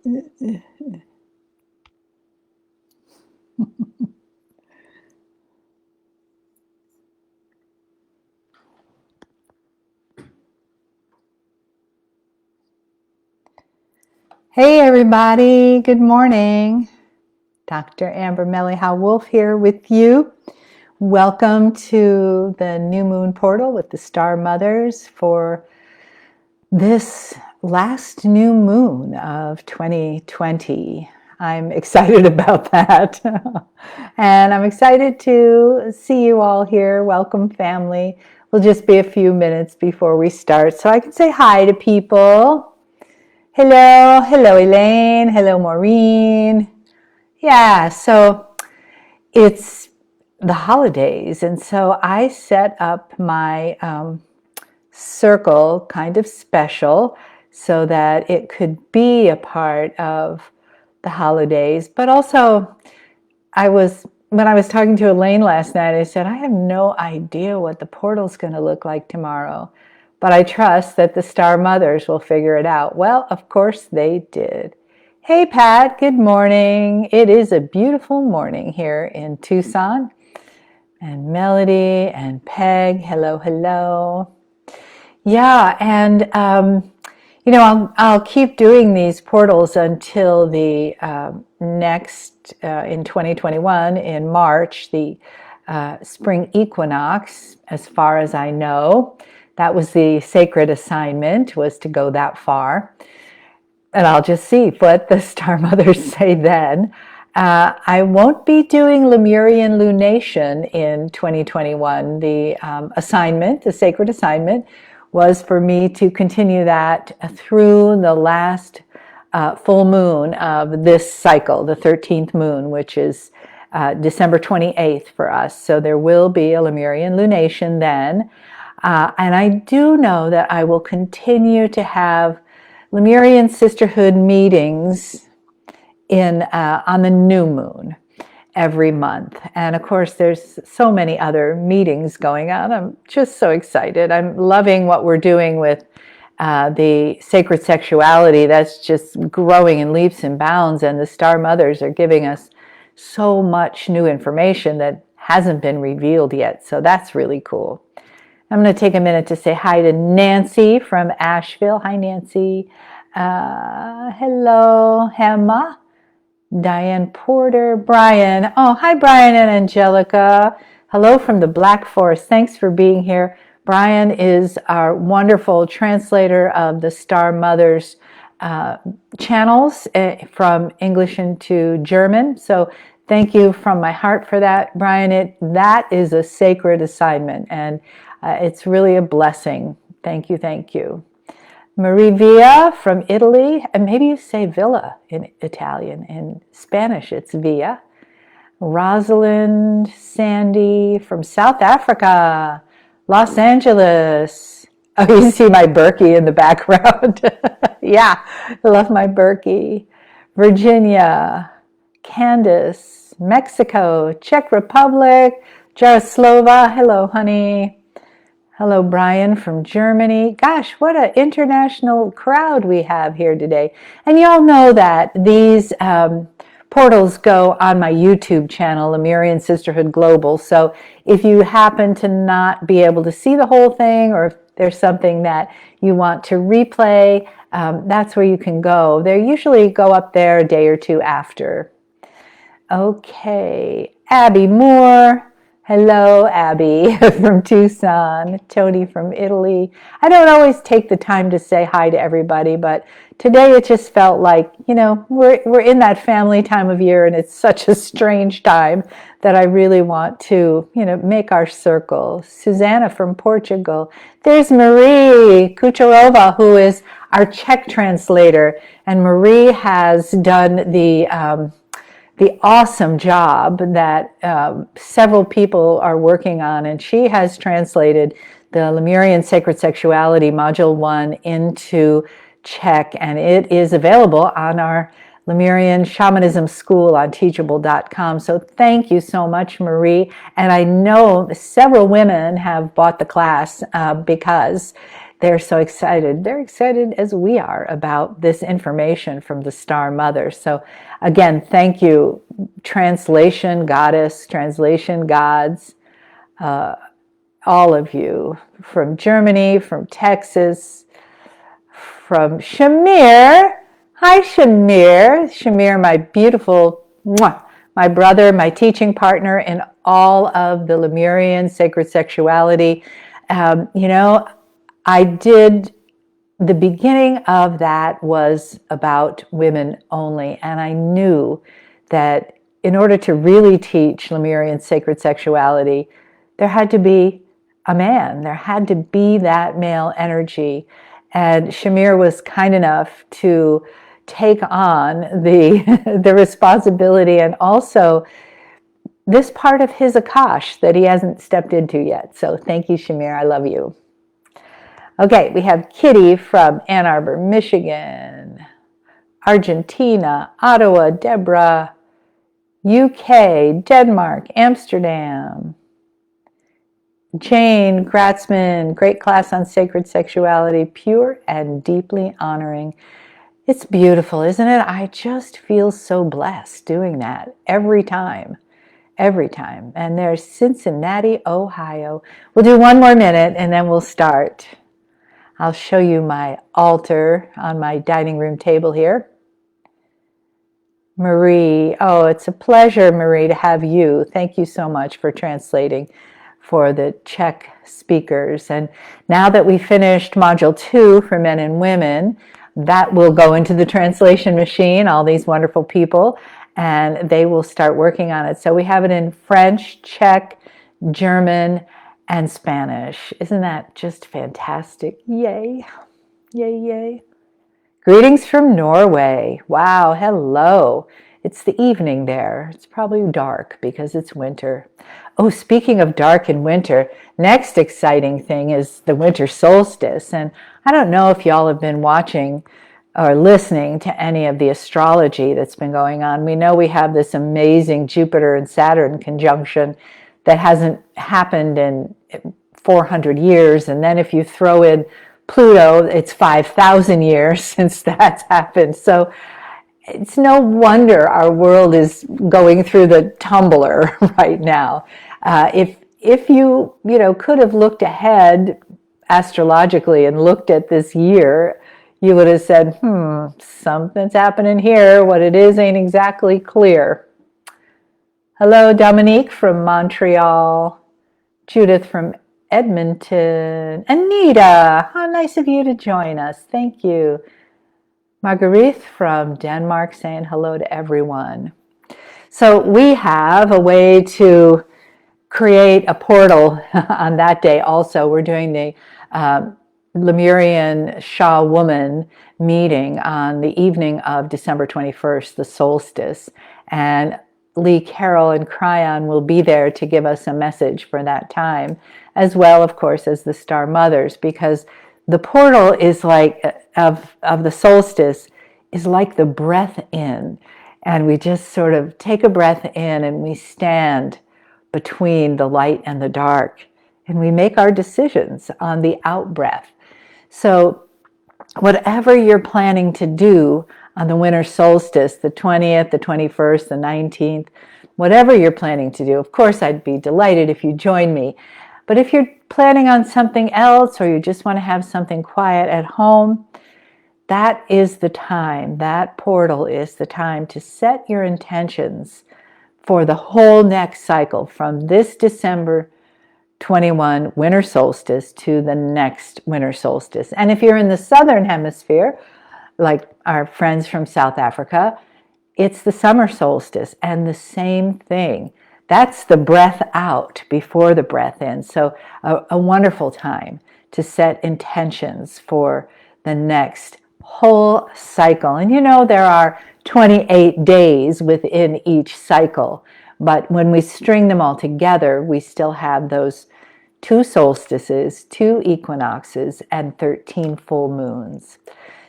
Hey everybody, good morning. Dr. Amber Mele'ha Wolf here with you. Welcome to the New Moon Portal with the Star Mothers for this last new moon of 2020. I'm excited about that. And I'm excited to see you all here. Welcome, family. We'll just be a few minutes before we start so I can say hi to people. Hello, Elaine. Hello, Maureen. Yeah, so it's the holidays, and so I set up my circle kind of special so that it could be a part of the holidays. But also, when I was talking to Elaine last night, I said, I have no idea what the portal's going to look like tomorrow. But I trust that the Star Mothers will figure it out. Well, of course they did. Hey, Pat, good morning. It is a beautiful morning here in Tucson. And Melody and Peg, hello, hello. Yeah, and I'll keep doing these portals until the next, in 2021, in March, the spring equinox, as far as I know. That was the sacred assignment, was to go that far. And I'll just see what the Star Mothers say then. I won't be doing Lemurian lunation in 2021. The assignment, the sacred assignment, was for me to continue that through the last full moon of this cycle, the 13th moon, which is December 28th for us. So there will be a Lemurian lunation then. And I do know that I will continue to have Lemurian Sisterhood meetings on the new moon every month. And of course, there's so many other meetings going on. I'm just so excited. I'm loving what we're doing with the sacred sexuality. That's just growing in leaps and bounds. And the Star Mothers are giving us so much new information that hasn't been revealed yet. So that's really cool. I'm going to take a minute to say hi to Nancy from Asheville. Hi, Nancy. Hello, Hema. Diane Porter. Brian. Oh, hi, Brian and Angelica. Hello from the Black Forest. Thanks for being here. Brian is our wonderful translator of the Star Mothers channels from English into German. So thank you from my heart for that, Brian. That is a sacred assignment, and it's really a blessing. Thank you, thank you. Marie Via from Italy, and maybe you say villa in Italian. In Spanish, it's via. Rosalind Sandy from South Africa, Los Angeles. Oh, you see my Berkey in the background. Yeah, I love my Berkey. Virginia, Candace, Mexico, Czech Republic, Jaroslava. Hello, honey. Hello, Brian from Germany. Gosh, what an international crowd we have here today. And y'all know that these portals go on my YouTube channel, Lemurian Sisterhood Global. So if you happen to not be able to see the whole thing, or if there's something that you want to replay, that's where you can go. They usually go up there a day or two after. Okay, Abby Moore. Hello, Abby from Tucson. Tony from Italy. I don't always take the time to say hi to everybody, but today it just felt like, we're in that family time of year, and it's such a strange time that I really want to, make our circle. Susanna from Portugal. There's Marie Kucharova, who is our Czech translator, and Marie has done the awesome job that several people are working on, and she has translated the Lemurian Sacred Sexuality Module 1 into Czech, and it is available on our Lemurian Shamanism School on Teachable.com. So thank you so much, Marie. And I know several women have bought the class because they're so excited. They're excited as we are about this information from the Star Mother. So again, thank you, translation goddess, translation gods, all of you from Germany, from Texas, from Shamir. Hi, Shamir. Shamir, my beautiful, my brother, my teaching partner in all of the Lemurian sacred sexuality. I did, the beginning of that was about women only, and I knew that in order to really teach Lemurian sacred sexuality, there had to be a man. There had to be that male energy. And Shamir was kind enough to take on the responsibility and also this part of his Akash that he hasn't stepped into yet. So thank you, Shamir. I love you. Okay, we have Kitty from Ann Arbor, Michigan, Argentina, Ottawa, Deborah, UK, Denmark, Amsterdam, Jane Gratzman, great class on sacred sexuality, pure and deeply honoring. It's beautiful, isn't it? I just feel so blessed doing that every time. Every time. And there's Cincinnati, Ohio. We'll do one more minute and then we'll start. I'll show you my altar on my dining room table here. Marie, oh, it's a pleasure, Marie, to have you. Thank you so much for translating for the Czech speakers. And now that we finished Module 2 for men and women, that will go into the translation machine, all these wonderful people, and they will start working on it. So we have it in French, Czech, German, and Spanish. Isn't that just fantastic? Yay, yay, yay. Greetings from Norway. Wow, hello. It's the evening there. It's probably dark because it's winter. Oh, speaking of dark and winter, next exciting thing is the winter solstice. And I don't know if y'all have been watching or listening to any of the astrology that's been going on. We know we have this amazing Jupiter and Saturn conjunction that hasn't happened in 400 years. And then if you throw in Pluto, it's 5,000 years since that's happened. So it's no wonder our world is going through the tumbler right now. If you could have looked ahead astrologically and looked at this year, you would have said, something's happening here. What it is ain't exactly clear. Hello, Dominique from Montreal. Judith from Edmonton. Anita, how nice of you to join us. Thank you. Marguerite from Denmark saying hello to everyone. So we have a way to create a portal on that day also. We're doing the Lemurian Shah Woman meeting on the evening of December 21st, the solstice. And Lee Carroll and Cryon will be there to give us a message for that time, as well, of course, as the Star Mothers, because the portal is like, of the solstice, is like the breath in. And we just sort of take a breath in and we stand between the light and the dark. And we make our decisions on the out breath. So whatever you're planning to do on the winter solstice, the 20th, the 21st, the 19th, whatever you're planning to do, of course, I'd be delighted if you join me. But if you're planning on something else or you just want to have something quiet at home, that is the time, that portal is the time to set your intentions for the whole next cycle from this December 21 winter solstice to the next winter solstice. And if you're in the southern hemisphere, like our friends from South Africa, it's the summer solstice and the same thing. That's the breath out before the breath in. So a wonderful time to set intentions for the next whole cycle. And there are 28 days within each cycle. But when we string them all together, we still have those 2 solstices, 2 equinoxes, and 13 full moons.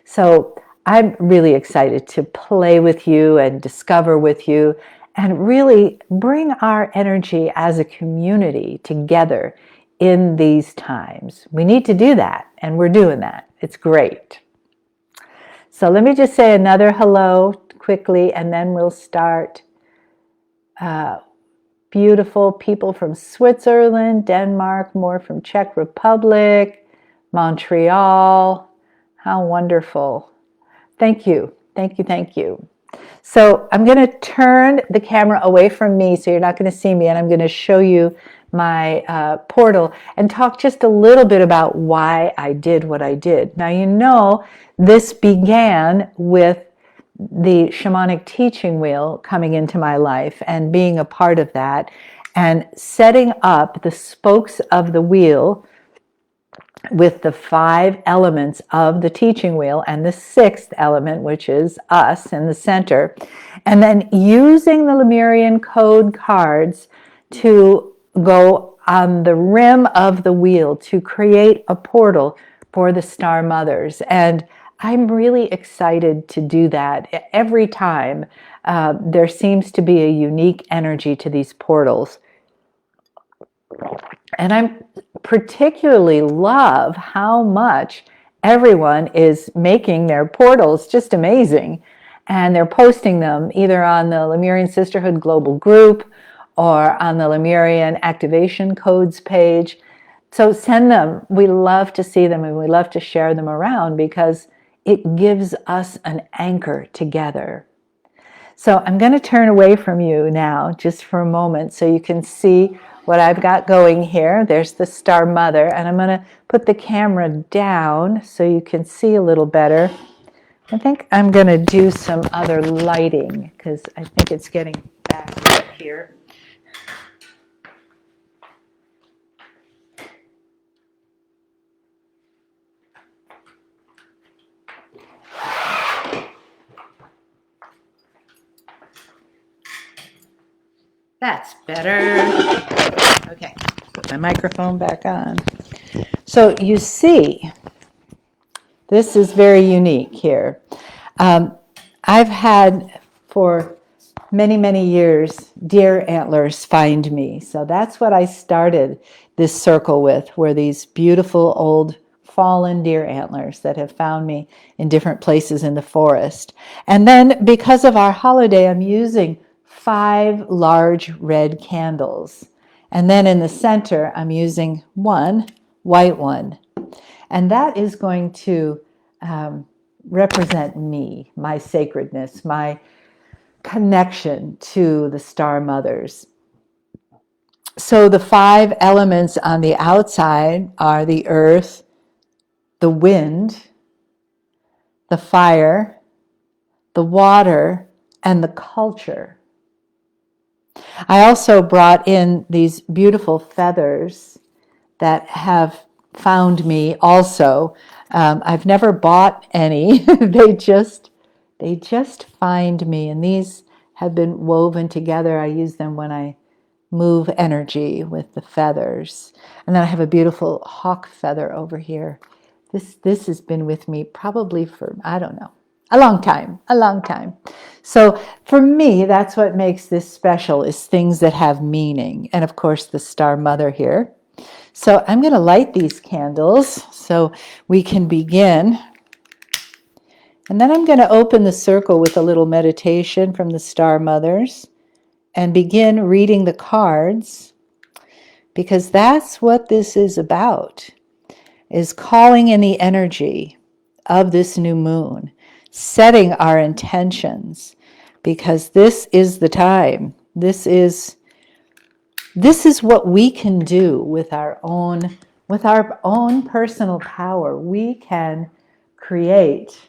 So I'm really excited to play with you and discover with you and really bring our energy as a community together in these times. We need to do that, and we're doing that. It's great. So let me just say another hello quickly, and then we'll start. Beautiful people from Switzerland, Denmark, more from Czech Republic, Montreal. How wonderful. Thank you. Thank you. Thank you. So I'm going to turn the camera away from me so you're not going to see me, and I'm going to show you my portal and talk just a little bit about why I did what I did. Now, you know, this began with the shamanic teaching wheel coming into my life and being a part of that and setting up the spokes of the wheel with the 5 elements of the teaching wheel and the 6th element, which is us in the center, and then using the Lemurian code cards to go on the rim of the wheel to create a portal for the star mothers. And I'm really excited to do that. Every time there seems to be a unique energy to these portals. And I particularly love how much everyone is making their portals just amazing. And they're posting them either on the Lemurian Sisterhood Global Group or on the Lemurian Activation Codes page. So send them. We love to see them, and we love to share them around because it gives us an anchor together. So I'm going to turn away from you now just for a moment so you can see what I've got going here. There's the Star Mother, and I'm going to put the camera down so you can see a little better. I think I'm going to do some other lighting because I think it's getting back up here. That's better. Okay, put my microphone back on. So you see, this is very unique here. I've had for many, many years deer antlers find me. So that's what I started this circle with, were these beautiful old fallen deer antlers that have found me in different places in the forest. And then because of our holiday, I'm using 5 large red candles. And then in the center, I'm using 1 white one. And that is going to represent me, my sacredness, my connection to the star mothers. So the 5 elements on the outside are the earth, the wind, the fire, the water, and the culture. I also brought in these beautiful feathers that have found me also. I've never bought any. They just find me, and these have been woven together. I use them when I move energy with the feathers. And then I have a beautiful hawk feather over here. This has been with me probably for, I don't know, a long time. So for me, that's what makes this special, is things that have meaning. And of course, the Star Mother here. So I'm going to light these candles so we can begin. And then I'm going to open the circle with a little meditation from the Star Mothers and begin reading the cards, because that's what this is about, is calling in the energy of this new moon, setting our intentions, because this is the time. This is what we can do with our own personal power. We can create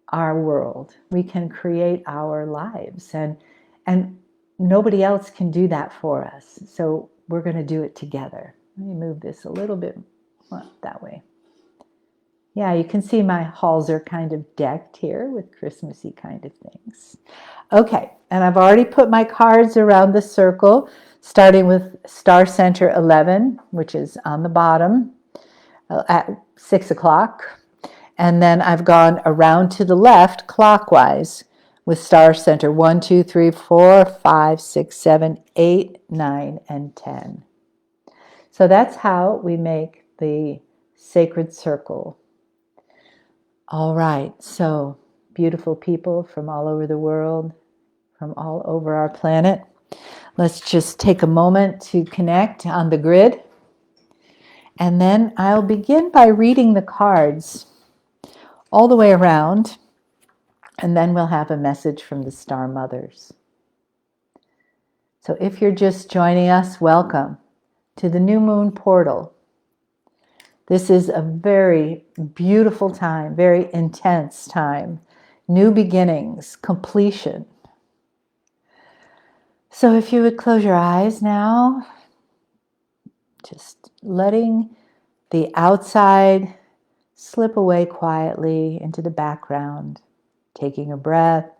our world. We can create our lives, and nobody else can do that for us. So we're going to do it together. Let me move this a little bit that way. Yeah, you can see my halls are kind of decked here with Christmassy kind of things. Okay, and I've already put my cards around the circle, starting with Star Center 11, which is on the bottom at 6 o'clock. And then I've gone around to the left clockwise with Star Center 1, 2, 3, 4, 5, 6, 7, 8, 9, and 10. So that's how we make the sacred circle. All right, so beautiful people from all over the world, from all over our planet. Let's just take a moment to connect on the grid. And then I'll begin by reading the cards all the way around. And then we'll have a message from the Star Mothers. So if you're just joining us, welcome to the New Moon Portal. This is a very beautiful time, very intense time. New beginnings, completion. So if you would close your eyes now, just letting the outside slip away quietly into the background, taking a breath,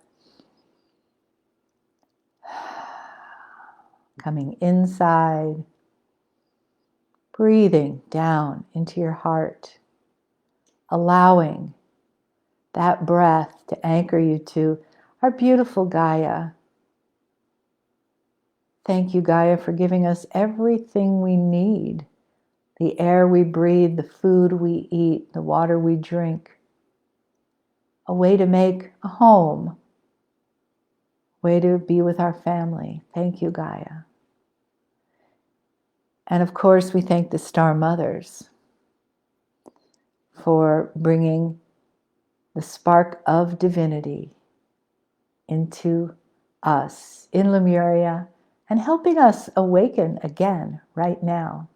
coming inside, breathing down into your heart, allowing that breath to anchor you to our beautiful Gaia. Thank you, Gaia, for giving us everything we need. The air we breathe, the food we eat, the water we drink. A way to make a home. A way to be with our family. Thank you, Gaia. And of course, we thank the Star Mothers for bringing the spark of divinity into us in Lemuria and helping us awaken again right now.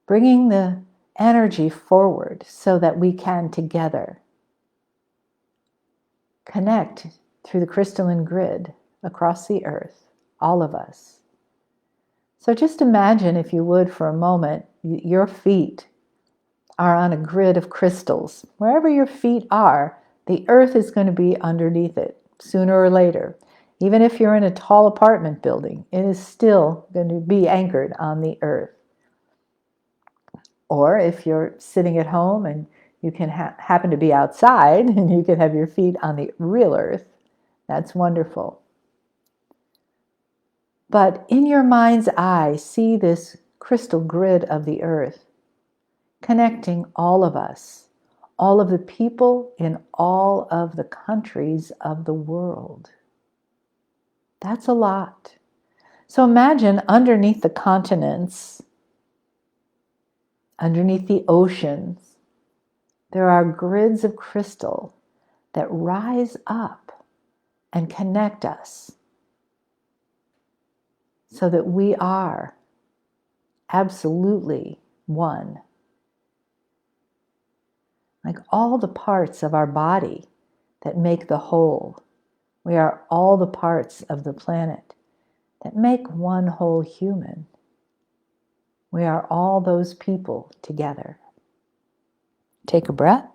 Bringing the energy forward so that we can together connect through the crystalline grid across the earth, all of us. So just imagine, if you would, for a moment, your feet are on a grid of crystals. Wherever your feet are, the earth is going to be underneath it sooner or later. Even if you're in a tall apartment building, it is still going to be anchored on the earth. Or if you're sitting at home and you can happen to be outside and you can have your feet on the real earth, that's wonderful. But in your mind's eye, see this crystal grid of the earth, connecting all of us, all of the people in all of the countries of the world. That's a lot. So imagine underneath the continents, underneath the oceans, there are grids of crystal that rise up and connect us so that we are absolutely one. Like all the parts of our body that make the whole. We are all the parts of the planet that make one whole human. We are all those people together. Take a breath.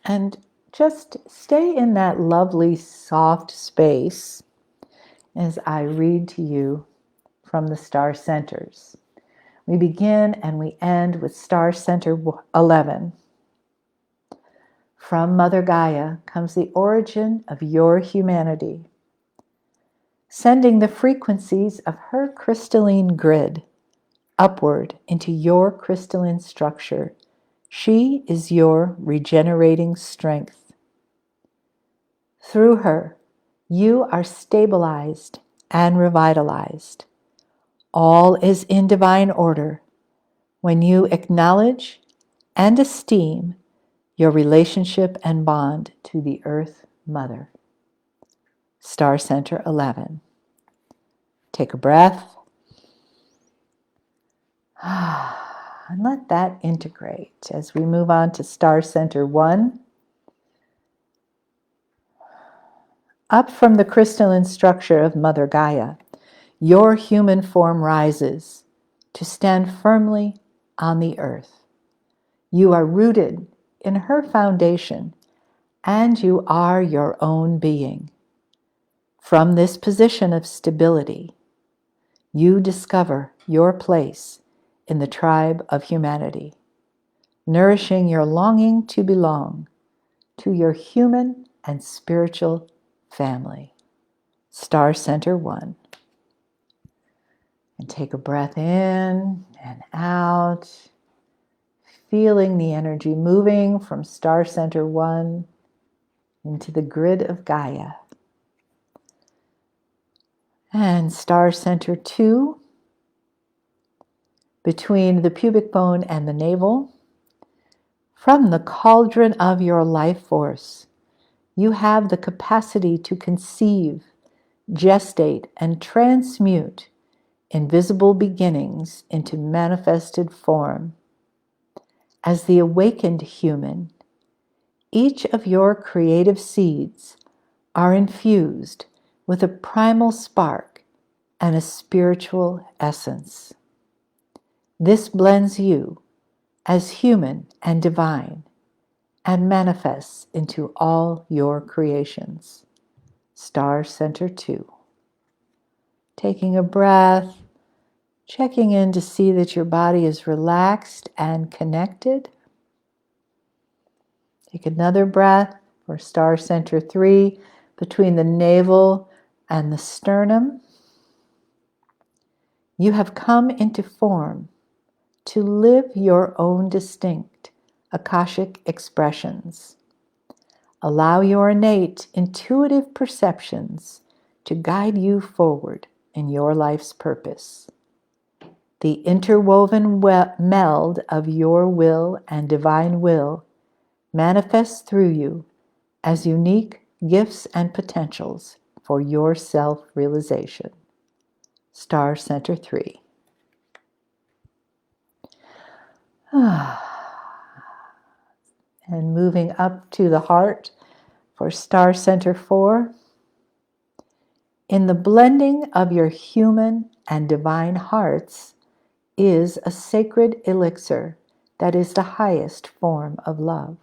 And just stay in that lovely, soft space as I read to you from the star centers. We begin and we end with star center 11. From Mother Gaia comes the origin of your humanity, sending the frequencies of her crystalline grid upward into your crystalline structure. She is your regenerating strength. Through her, you are stabilized and revitalized. All is in divine order when you acknowledge and esteem your relationship and bond to the Earth Mother. Star Center 11. Take a breath. And let that integrate as we move on to Star Center 1. Up from the crystalline structure of Mother Gaia, your human form rises to stand firmly on the earth. You are rooted in her foundation, and you are your own being. From this position of stability, you discover your place in the tribe of humanity, nourishing your longing to belong to your human and spiritual family. Star Center 1. And take a breath in and out, feeling the energy moving from Star Center 1 into the grid of Gaia. And Star Center 2, between the pubic bone and the navel. From the cauldron of your life force, you have the capacity to conceive, gestate, and transmute invisible beginnings into manifested form. As the awakened human, each of your creative seeds are infused with a primal spark and a spiritual essence. This blends you as human and divine and manifests into all your creations. Star Center 2. Taking a breath, checking in to see that your body is relaxed and connected. Take another breath for Star Center 3, between the navel and the sternum. You have come into form to live your own distinct Akashic expressions. Allow your innate intuitive perceptions to guide you forward in your life's purpose. The interwoven meld of your will and divine will manifests through you as unique gifts and potentials for your self-realization. Star Center 3. And moving up to the heart for Star Center 4. In the blending of your human and divine hearts is a sacred elixir that is the highest form of love.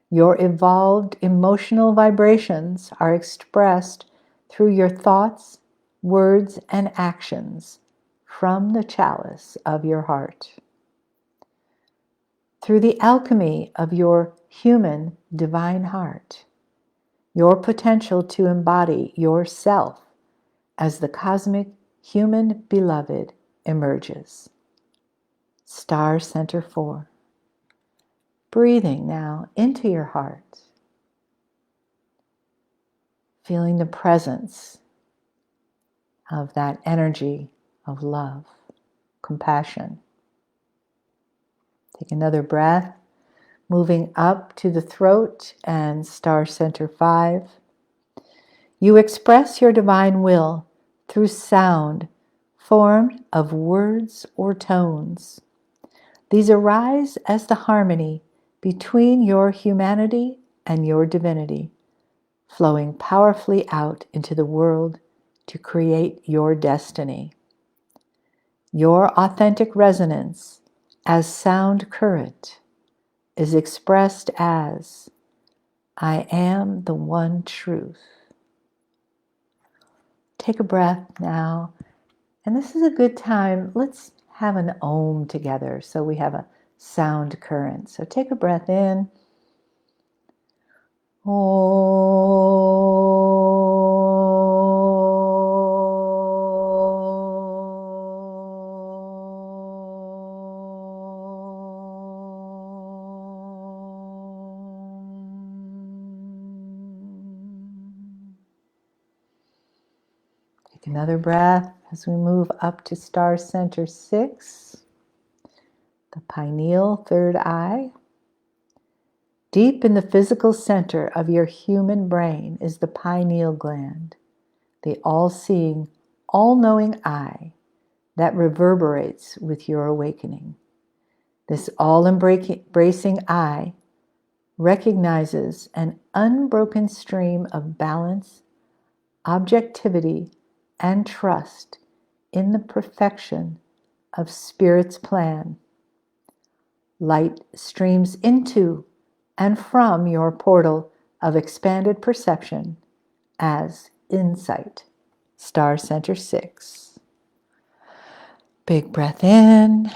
Your evolved emotional vibrations are expressed through your thoughts, words, and actions from the chalice of your heart. Through the alchemy of your human divine heart, your potential to embody yourself as the cosmic human beloved emerges. Star Center 4. Breathing now into your heart, feeling the presence of that energy of love, compassion. Take another breath, moving up to the throat and Star Center 5. You express your divine will through sound formed of words or tones. These arise as the harmony between your humanity and your divinity, flowing powerfully out into the world to create your destiny. Your authentic resonance as sound current is expressed as, I am the one truth. Take a breath now, and this is a good time. Let's have an Om together so we have a sound current. So take a breath in. Take another breath as we move up to Star Center 6, the pineal third eye. Deep in the physical center of your human brain is the pineal gland, the all-seeing, all-knowing eye that reverberates with your awakening. This all-embracing eye recognizes an unbroken stream of balance, objectivity, and trust in the perfection of Spirit's plan. Light streams into and from your portal of expanded perception as insight. Star Center 6. Big breath in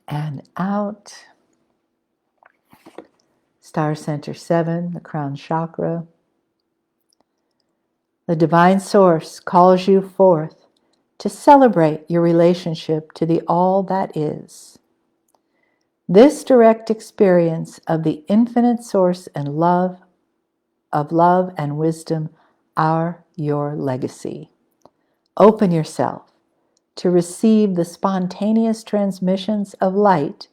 and out. Star Center 7, the crown chakra. The divine source calls you forth to celebrate your relationship to the all that is. This direct experience of the infinite source and love and wisdom are your legacy. Open yourself to receive the spontaneous transmissions of light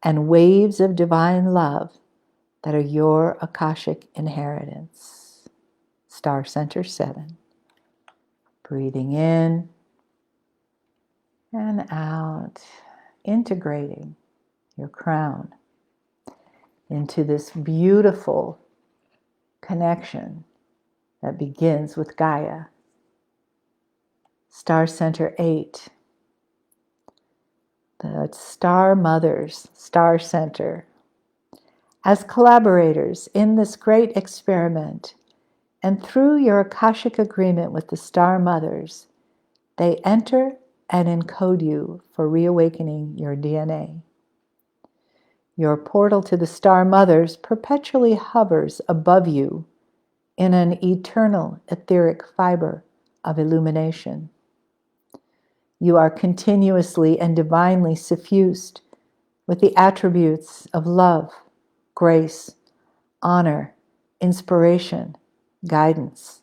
and waves of divine love that are your Akashic inheritance. Star Center 7. Breathing in and out, integrating your crown into this beautiful connection that begins with Gaia. Star Center 8, the Star Mothers, Star Center. As collaborators in this great experiment, and through your Akashic agreement with the Star Mothers, they enter and encode you for reawakening your DNA. Your portal to the Star Mothers perpetually hovers above you in an eternal etheric fiber of illumination. You are continuously and divinely suffused with the attributes of love, grace, honor, inspiration, guidance,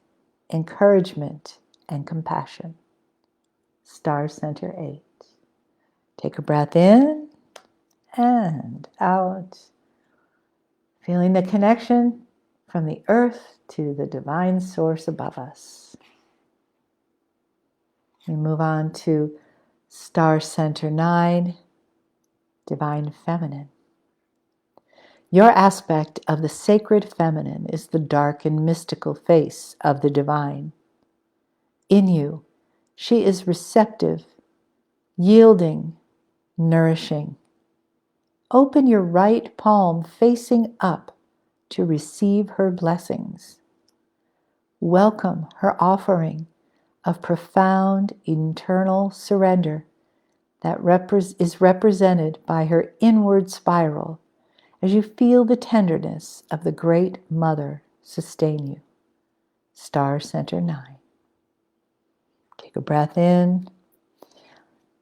encouragement, and compassion. Star Center 8. Take a breath in and out, feeling the connection from the earth to the divine source above us. We move on to Star Center 9, Divine Feminine. Your aspect of the sacred feminine is the dark and mystical face of the divine. In you, she is receptive, yielding, nourishing. Open your right palm facing up to receive her blessings. Welcome her offering of profound internal surrender that is represented by her inward spiral as you feel the tenderness of the Great Mother sustain you. Star Center 9. Take a breath in,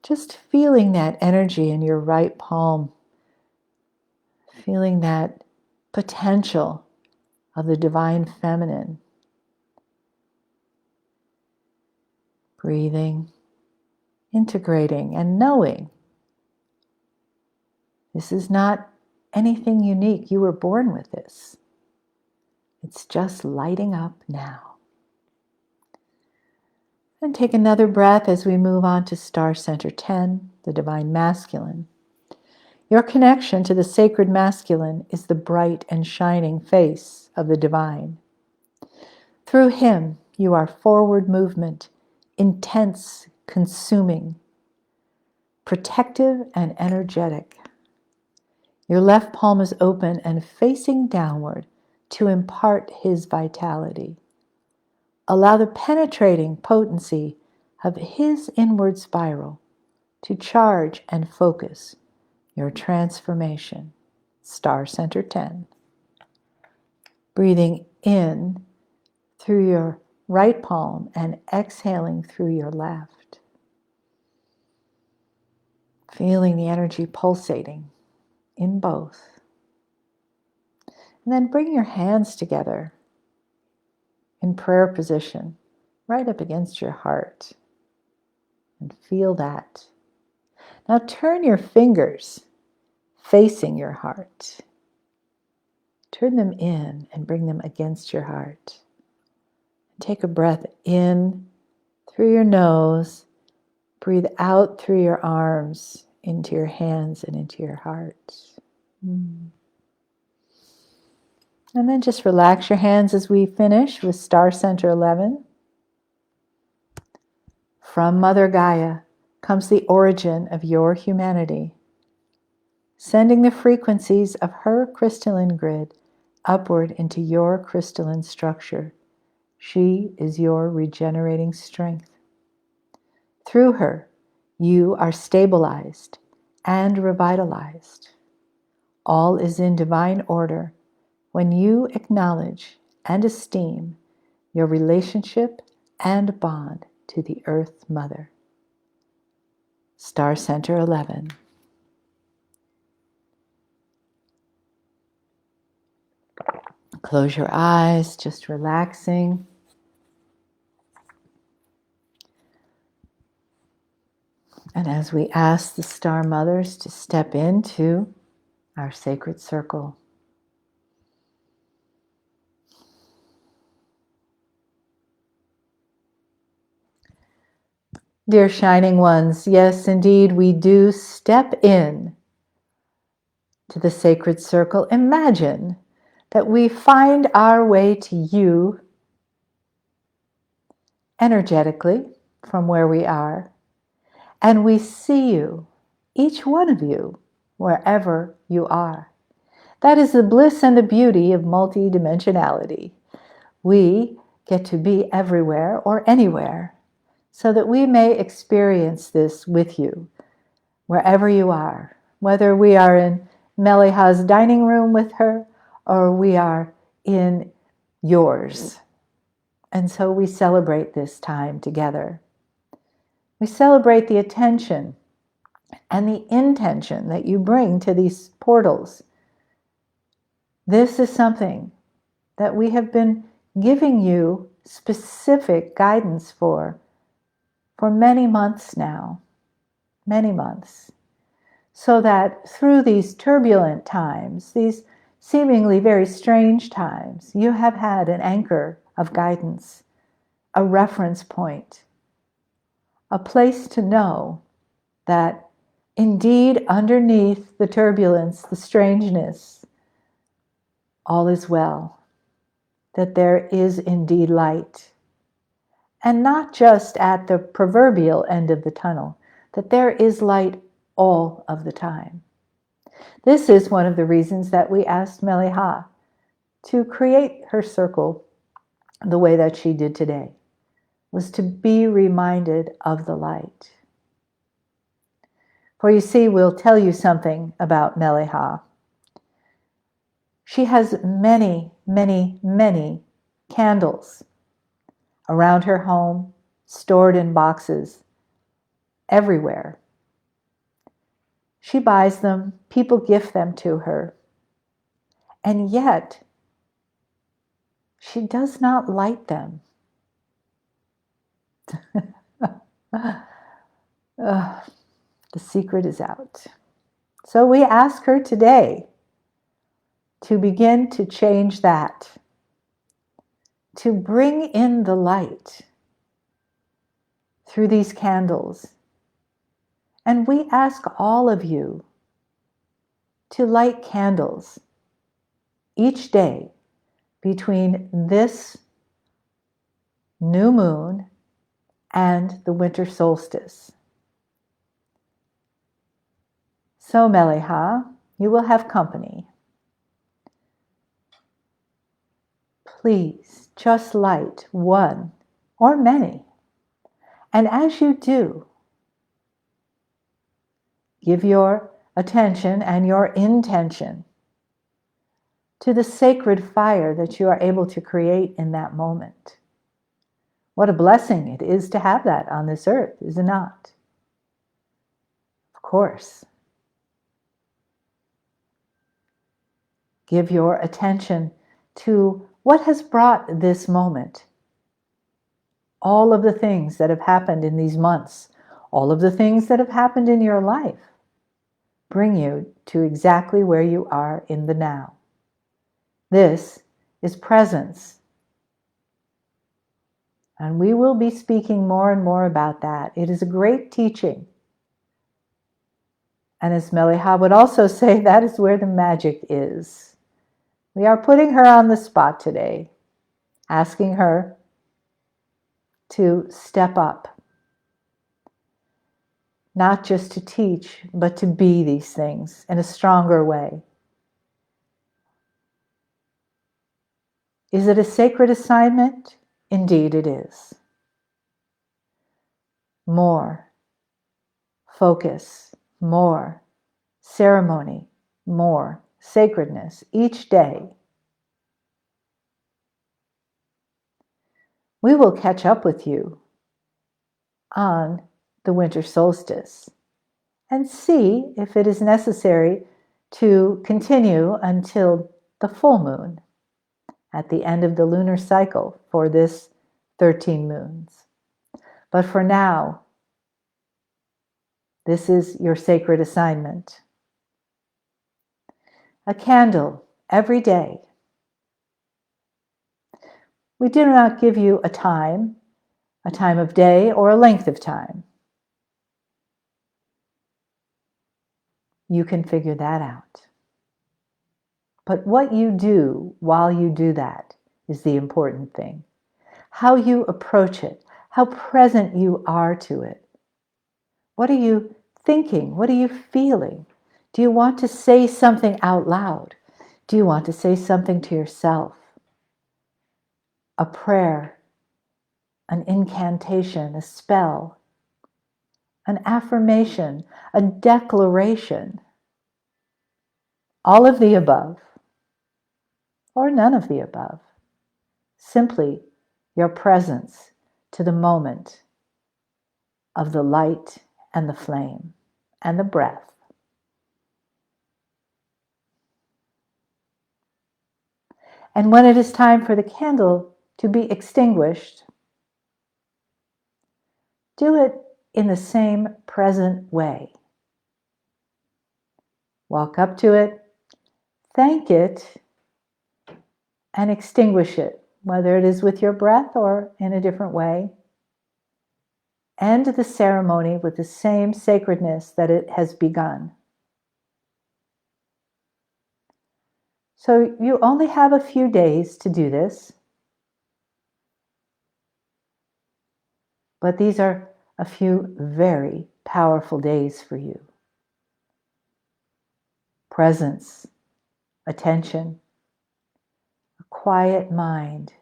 just feeling that energy in your right palm, feeling that potential of the divine feminine. Breathing, integrating, and knowing this is not anything unique. You were born with this. It's just lighting up now. And take another breath as we move on to Star Center 10, the Divine Masculine. Your connection to the sacred masculine is the bright and shining face of the divine. Through him, you are forward movement, intense, consuming, protective, and energetic. Your left palm is open and facing downward to impart his vitality. Allow the penetrating potency of his inward spiral to charge and focus your transformation. Star Center 10. Breathing in through your right palm and exhaling through your left. Feeling the energy pulsating in both. And then bring your hands together in prayer position, right up against your heart. And feel that. Now turn your fingers facing your heart. Turn them in and bring them against your heart. Take a breath in through your nose. Breathe out through your arms, into your hands and into your heart. And then just relax your hands as we finish with Star Center 11. From Mother Gaia comes the origin of your humanity, sending the frequencies of her crystalline grid upward into your crystalline structure. She is your regenerating strength. Through her, you are stabilized and revitalized. All is in divine order, when you acknowledge and esteem your relationship and bond to the Earth Mother. Star Center 11. Close your eyes, just relaxing. And as we ask the Star Mothers to step into our sacred circle, dear Shining Ones, yes, indeed, we do step in to the sacred circle. Imagine that we find our way to you energetically from where we are, and we see you, each one of you, wherever you are. That is the bliss and the beauty of multidimensionality. We get to be everywhere or anywhere so that we may experience this with you, wherever you are, whether we are in Mele'ha's dining room with her or we are in yours. And so we celebrate this time together. We celebrate the attention and the intention that you bring to these portals. This is something that we have been giving you specific guidance for many months now, many months, so that through these turbulent times, these seemingly very strange times, you have had an anchor of guidance, a reference point, a place to know that indeed underneath the turbulence, the strangeness, all is well, that there is indeed light. And not just at the proverbial end of the tunnel, that there is light all of the time. This is one of the reasons that we asked Mele'ha to create her circle the way that she did today, was to be reminded of the light. For you see, we'll tell you something about Mele'ha. She has many, many, many candles around her home, stored in boxes, everywhere. She buys them, people gift them to her, and yet she does not light them. The secret is out. So we ask her today to begin to change that, to bring in the light through these candles. And we ask all of you to light candles each day between this new moon and the winter solstice. So, Mele'ha, you will have company. Please just light one or many. And as you do, give your attention and your intention to the sacred fire that you are able to create in that moment. What a blessing it is to have that on this earth, is it not? Of course. Give your attention to what has brought this moment. All of the things that have happened in these months, all of the things that have happened in your life, bring you to exactly where you are in the now. This is presence. And we will be speaking more and more about that. It is a great teaching. And as Mele'ha would also say, that is where the magic is. We are putting her on the spot today, asking her to step up, not just to teach, but to be these things in a stronger way. Is it a sacred assignment? Indeed it is. More focus, more ceremony, more sacredness each day. We will catch up with you on the winter solstice and see if it is necessary to continue until the full moon at the end of the lunar cycle for this 13 moons. But for now, this is your sacred assignment. A candle every day. We do not give you a time of day, or a length of time. You can figure that out. But what you do while you do that is the important thing. How you approach it, how present you are to it. What are you thinking? What are you feeling? Do you want to say something out loud? Do you want to say something to yourself? A prayer, an incantation, a spell, an affirmation, a declaration. All of the above, or none of the above. Simply your presence to the moment of the light and the flame and the breath. And when it is time for the candle to be extinguished, do it in the same present way. Walk up to it, thank it, and extinguish it, whether it is with your breath or in a different way. End the ceremony with the same sacredness that it has begun. So you only have a few days to do this, but these are a few very powerful days for you. Presence, attention, a quiet mind,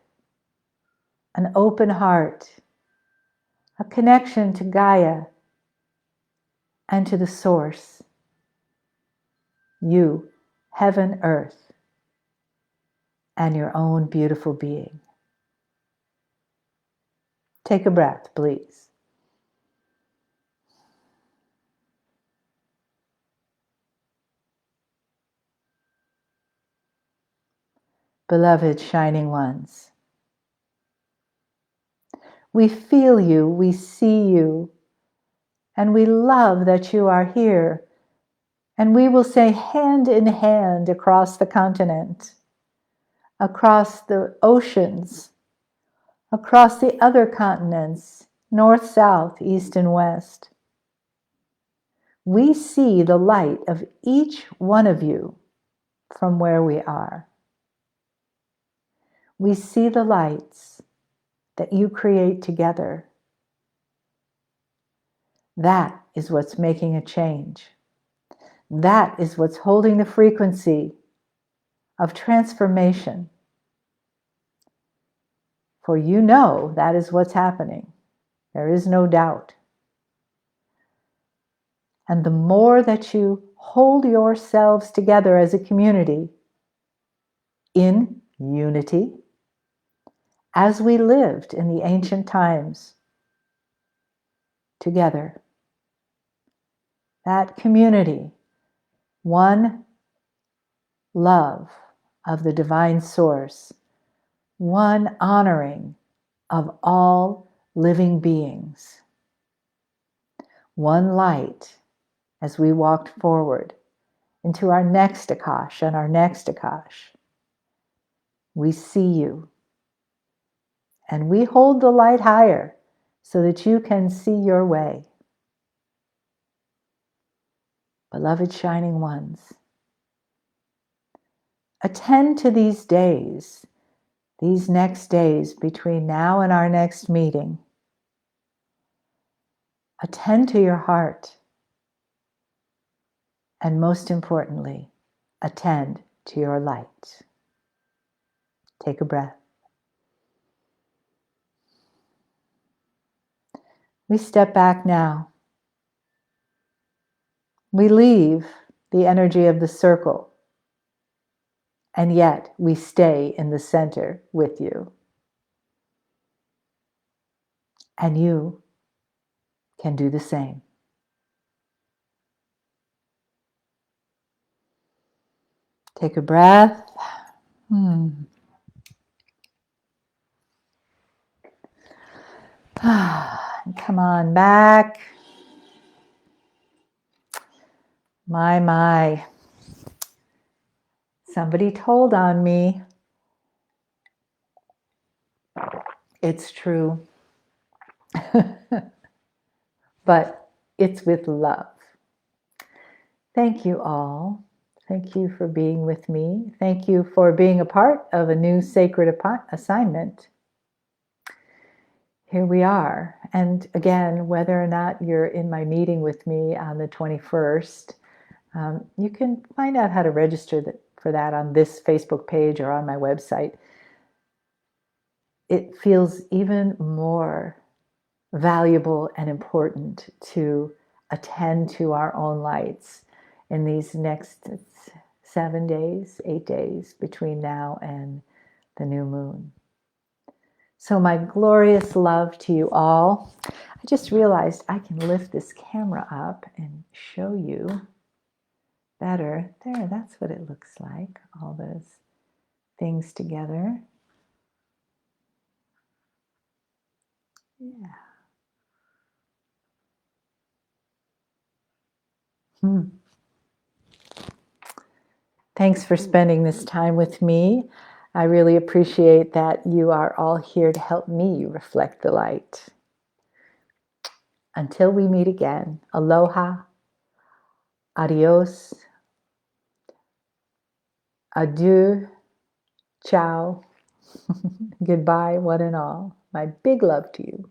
an open heart, a connection to Gaia and to the source. You, heaven, earth, and your own beautiful being. Take a breath, please. Beloved shining ones, we feel you, we see you, and we love that you are here. And we will say hand in hand across the continent, across the oceans, across the other continents, north, south, east, and west. We see the light of each one of you from where we are. We see the lights that you create together. That is what's making a change. That is what's holding the frequency of transformation. For you know that is what's happening. There is no doubt. And the more that you hold yourselves together as a community in unity, as we lived in the ancient times together, that community, one love of the divine source, one honoring of all living beings, one light as we walked forward into our next Akash and our next Akash. We see you, and we hold the light higher so that you can see your way. Beloved shining ones, attend to these days, these next days between now and our next meeting. Attend to your heart. And most importantly, attend to your light. Take a breath. We step back now. We leave the energy of the circle, and yet we stay in the center with you. And you can do the same. Take a breath. Come on back. My. Somebody told on me. It's true. But it's with love. Thank you all. Thank you for being with me. Thank you for being a part of a new sacred assignment. Here we are. And again, whether or not you're in my meeting with me on the 21st, you can find out how to register for that on this Facebook page or on my website. It feels even more valuable and important to attend to our own lights in these next 7 days, 8 days between now and the new moon. So my glorious love to you all. I just realized I can lift this camera up and show you better. There, that's what it looks like, all those things together. Yeah. Thanks for spending this time with me. I really appreciate that you are all here to help me reflect the light. Until we meet again, aloha, adios, adieu, ciao, goodbye, one and all. My big love to you.